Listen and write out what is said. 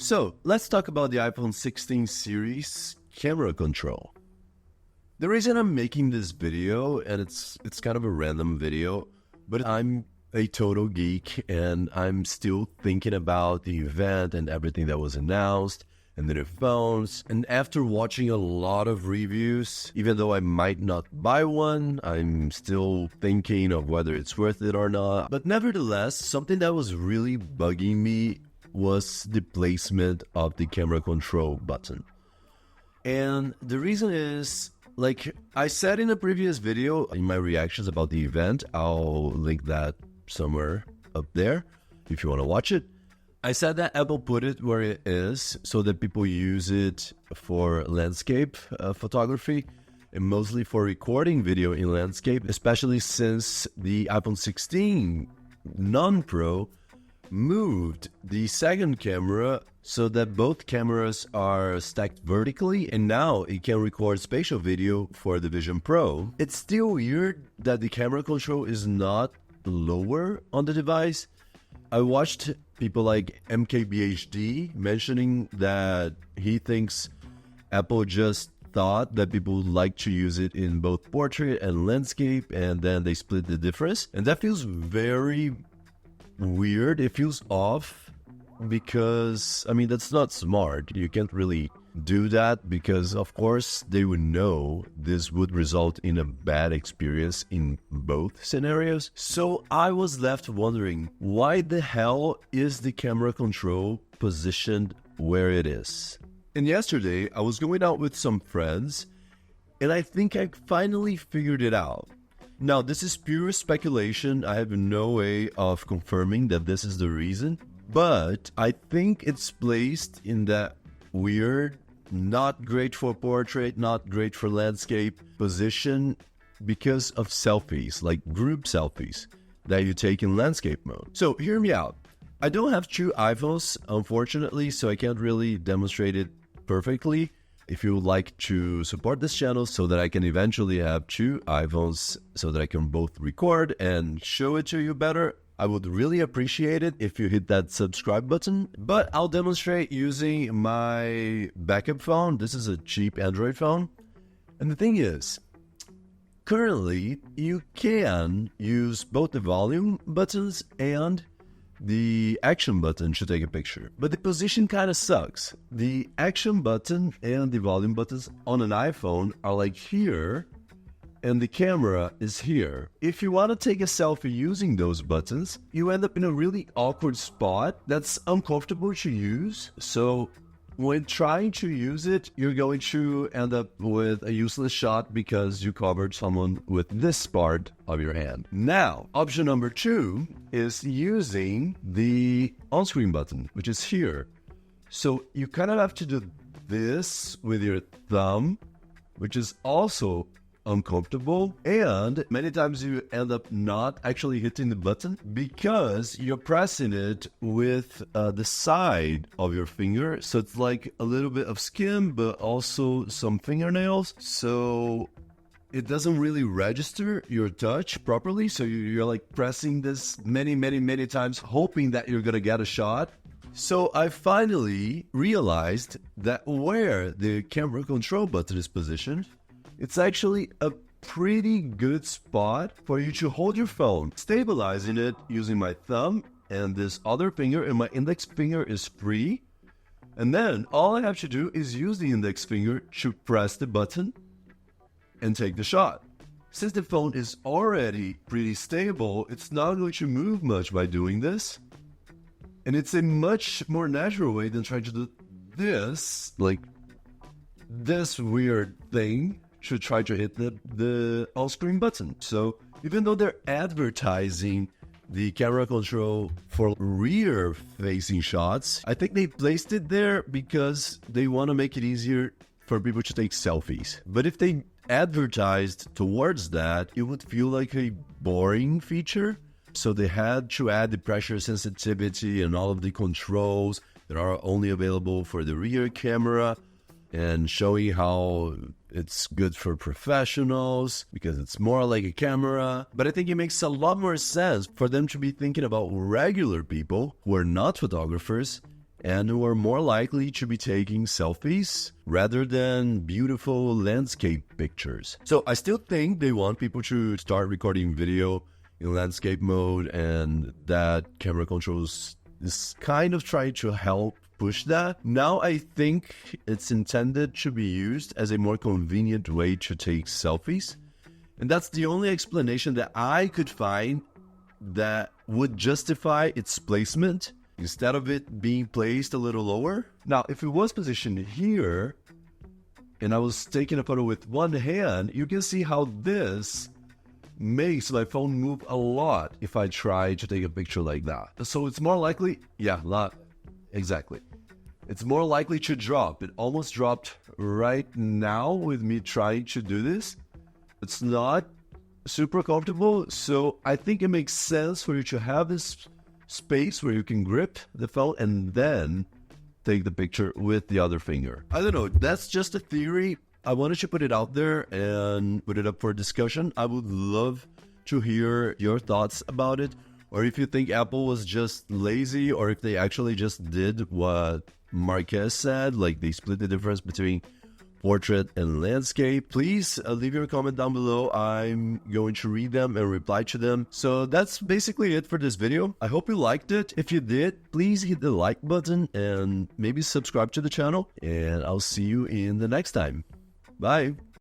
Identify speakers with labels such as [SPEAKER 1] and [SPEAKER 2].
[SPEAKER 1] So let's talk about the iPhone 16 series camera control. The reason I'm making this video, and it's kind of a random video, but I'm a total geek and I'm still thinking about the event and everything that was announced and the new phones. And after watching a lot of reviews, even though I might not buy one, I'm still thinking of whether it's worth it or not. But nevertheless, something that was really bugging me was the placement of the camera control button. And the reason is, like I said in a previous video, in my reactions about the event, I'll link that somewhere up there if you want to watch it. I said that Apple put it where it is so that people use it for landscape photography and mostly for recording video in landscape, especially since the iPhone 16 non-Pro moved the second camera so that both cameras are stacked vertically, and now it can record spatial video for the Vision Pro. It's still weird that the camera control is not lower on the device. I watched people like MKBHD mentioning that he thinks Apple just thought that people would like to use it in both portrait and landscape, and then they split the difference. And that feels very weird. It feels off because, I mean, that's not smart. You can't really do that because, of course, they would know this would result in a bad experience in both scenarios. So I was left wondering, why the hell is the camera control positioned where it is? And yesterday, I was going out with some friends, and I think I finally figured it out. Now, this is pure speculation. I have no way of confirming that this is the reason, but I think it's placed in that weird, not great for portrait, not great for landscape position because of selfies, like group selfies that you take in landscape mode. So hear me out. I don't have two iPhones, unfortunately, so I can't really demonstrate it perfectly. If you would like to support this channel so that I can eventually have two iPhones so that I can both record and show it to you better, I would really appreciate it if you hit that subscribe button. But I'll demonstrate using my backup phone. This is a cheap Android phone. And the thing is, currently you can use both the volume buttons and the action button to take a picture, but the position kind of sucks. The action button and the volume buttons on an iPhone are like here, and the camera is here. If you want to take a selfie using those buttons, you end up in a really awkward spot that's uncomfortable to use. So when trying to use it, you're going to end up with a useless shot because you covered someone with this part of your hand. Now, option number 2 is using the on-screen button, which is here. So you kind of have to do this with your thumb, which is also uncomfortable, and many times you end up not actually hitting the button because you're pressing it with the side of your finger, so it's like a little bit of skin but also some fingernails, so it doesn't really register your touch properly. So you're like pressing this many times hoping that you're gonna get a shot. So I finally realized that where the camera control button is positioned, it's actually a pretty good spot for you to hold your phone, stabilizing it using my thumb and this other finger, and my index finger is free. And then all I have to do is use the index finger to press the button and take the shot. Since the phone is already pretty stable, it's not going to move much by doing this. And it's a much more natural way than trying to do this, like this weird thing, to try to hit the on-screen button. So even though they're advertising the camera control for rear-facing shots, I think they placed it there because they want to make it easier for people to take selfies. But if they advertised towards that, it would feel like a boring feature. So they had to add the pressure sensitivity and all of the controls that are only available for the rear camera, and showing how it's good for professionals because it's more like a camera. But I think it makes a lot more sense for them to be thinking about regular people who are not photographers and who are more likely to be taking selfies rather than beautiful landscape pictures. So I still think they want people to start recording video in landscape mode, and that camera controls is kind of trying to help push that. Now I think it's intended to be used as a more convenient way to take selfies. And that's the only explanation that I could find that would justify its placement instead of it being placed a little lower. Now, if it was positioned here and I was taking a photo with one hand, you can see how this makes my phone move a lot if I try to take a picture like that. So it's more likely, exactly. It's more likely to drop. It almost dropped right now with me trying to do this. It's not super comfortable, so I think it makes sense for you to have this space where you can grip the phone and then take the picture with the other finger. I don't know, that's just a theory. I wanted to put it out there and put it up for discussion. I would love to hear your thoughts about it, or if you think Apple was just lazy, or if they actually just did what Marquez said, like they split the difference between portrait and landscape. Please leave your comment down below. I'm going to read them and reply to them. So that's basically it for this video. I hope you liked it. If you did, please hit the like button and maybe subscribe to the channel, and I'll see you in the next time. Bye.